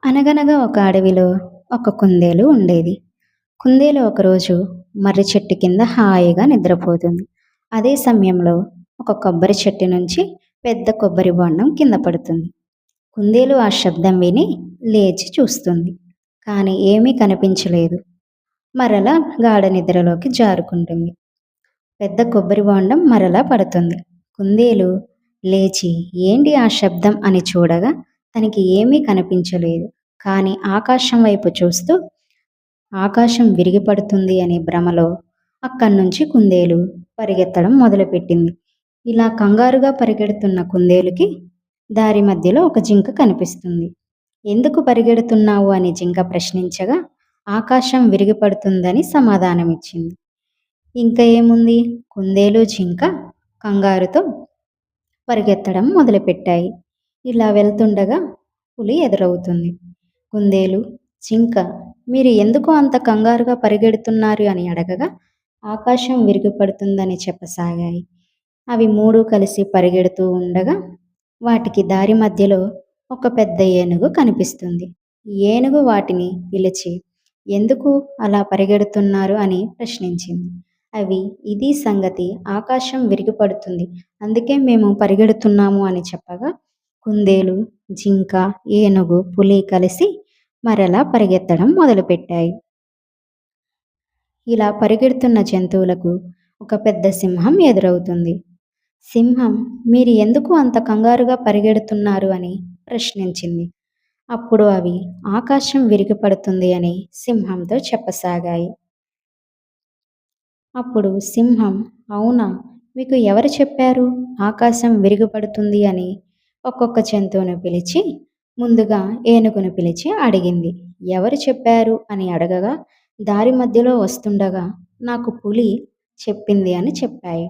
అనగనగా ఒక అడవిలో ఒక కుందేలు ఉండేది. కుందేలు ఒకరోజు మర్రి చెట్టు కింద హాయిగా నిద్రపోతుంది. అదే సమయంలో ఒక కొబ్బరి చెట్టు నుంచి పెద్ద కొబ్బరి బొండం కింద పడుతుంది. కుందేలు ఆ శబ్దం విని లేచి చూస్తుంది. కానీ ఏమీ కనిపించలేదు. మరలా గాఢ నిద్రలోకి జారుకుంటుంది. పెద్ద కొబ్బరి బొండం మరలా పడుతుంది. కుందేలు లేచి ఏంటి ఆ శబ్దం అని చూడగా తనకి ఏమీ కనిపించలేదు. కానీ ఆకాశం వైపు చూస్తూ ఆకాశం విరిగిపడుతుంది అనే భ్రమలో అక్కడి నుంచి కుందేలు పరిగెత్తడం మొదలుపెట్టింది. ఇలా కంగారుగా పరిగెడుతున్న కుందేలుకి దారి మధ్యలో ఒక జింక కనిపిస్తుంది. ఎందుకు పరిగెడుతున్నావు అని జింక ప్రశ్నించగా ఆకాశం విరిగిపడుతుందని సమాధానమిచ్చింది. ఇంకా ఏముంది, కుందేలు జింక కంగారుతో పరిగెత్తడం మొదలుపెట్టాయి. ఇలా వెళ్తుండగా పులి ఎదురవుతుంది. కుందేలు, జింక మీరు ఎందుకు అంత కంగారుగా పరిగెడుతున్నారు అని అడగగా ఆకాశం విరిగిపడుతుందని చెప్పసాగాయి. అవి మూడు కలిసి పరిగెడుతూ ఉండగా వాటికి దారి మధ్యలో ఒక పెద్ద ఏనుగు కనిపిస్తుంది. ఏనుగు వాటిని పిలిచి ఎందుకు అలా పరిగెడుతున్నారు అని ప్రశ్నించింది. అవి ఇది సంగతి, ఆకాశం విరిగిపడుతుంది, అందుకే మేము పరిగెడుతున్నాము అని చెప్పగా కుందేలు, జింక, ఏనుగు, పులి కలిసి మరలా పరిగెత్తడం మొదలుపెట్టాయి. ఇలా పరిగెడుతున్న జంతువులకు ఒక పెద్ద సింహం ఎదురవుతుంది. సింహం మీరు ఎందుకు అంత కంగారుగా పరిగెడుతున్నారు అని ప్రశ్నించింది. అప్పుడు అవి ఆకాశం విరిగిపడుతుంది అని సింహంతో చెప్పసాగాయి. అప్పుడు సింహం అవునా, మీకు ఎవరు చెప్పారు ఆకాశం విరిగిపడుతుంది అని ఒక్కొక్క జంతువును పిలిచి ముందుగా ఏనుగును పిలిచి అడిగింది. ఎవరు చెప్పారు అని అడగగా దారి మధ్యలో వస్తుండగా నాకు పులి చెప్పింది అని చెప్పాయి.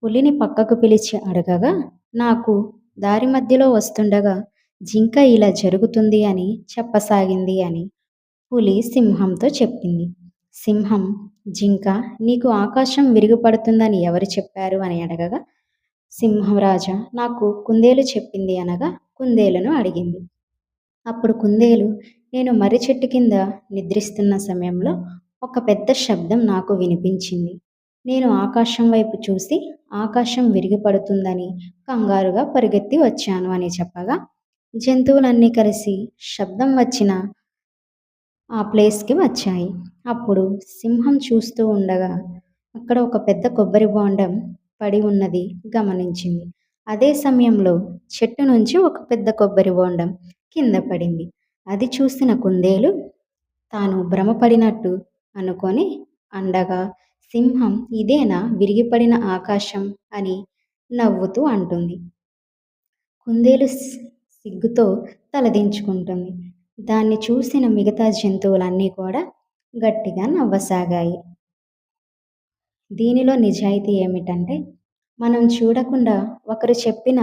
పులిని పక్కకు పిలిచి అడగగా నాకు దారి మధ్యలో వస్తుండగా జింక ఇలా జరుగుతుంది అని చెప్పసాగింది అని పులి సింహంతో చెప్పింది. సింహం జింక నీకు ఆకాశం విరిగిపడుతుందని ఎవరు చెప్పారు అని అడగగా సింహరాజా నాకు కుందేలు చెప్పింది అనగా కుందేలును అడిగింది. అప్పుడు కుందేలు నేను మర్రి చెట్టు కింద నిద్రిస్తున్న సమయంలో ఒక పెద్ద శబ్దం నాకు వినిపించింది. నేను ఆకాశం వైపు చూసి ఆకాశం విరిగిపడుతుందని కంగారుగా పరిగెత్తి వచ్చాను అని చెప్పగా జంతువులన్నీ కలిసి శబ్దం వచ్చిన ఆ ప్లేస్కి వచ్చాయి. అప్పుడు సింహం చూస్తూ ఉండగా అక్కడ ఒక పెద్ద కొబ్బరి బొండం పడి ఉన్నది గమనించింది. అదే సమయంలో చెట్టు నుంచి ఒక పెద్ద కొబ్బరి బొండం కింద పడింది. అది చూసిన కుందేలు తాను భ్రమపడినట్టు అనుకొని అండగా సింహం ఇదేనా విరిగిపడిన ఆకాశం అని నవ్వుతూ అంటుంది. కుందేలు సిగ్గుతో తలదించుకుంటుంది. దాన్ని చూసిన మిగతా జంతువులన్నీ కూడా గట్టిగా నవ్వసాగాయి. దీనిలో నిజాయితీ ఏమిటంటే మనం చూడకుండా ఒకరు చెప్పిన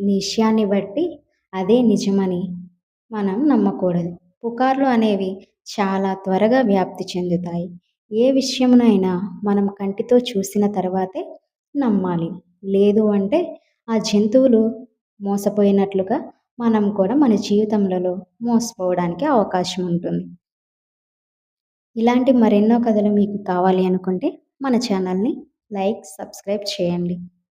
విషయాన్ని బట్టి అదే నిజమని మనం నమ్మకూడదు. పుకార్లు అనేవి చాలా త్వరగా వ్యాప్తి చెందుతాయి. ఏ విషయమునైనా మనం కంటితో చూసిన తర్వాతే నమ్మాలి. లేదు అంటే ఆ జంతువులు మోసపోయినట్లుగా మనం కూడా మన జీవితంలో మోసపోవడానికి అవకాశం ఉంటుంది. ఇలాంటి మరెన్నో కథలు మీకు కావాలి అనుకుంటే మన ఛానల్ని లైక్, సబ్స్క్రైబ్ చేయండి.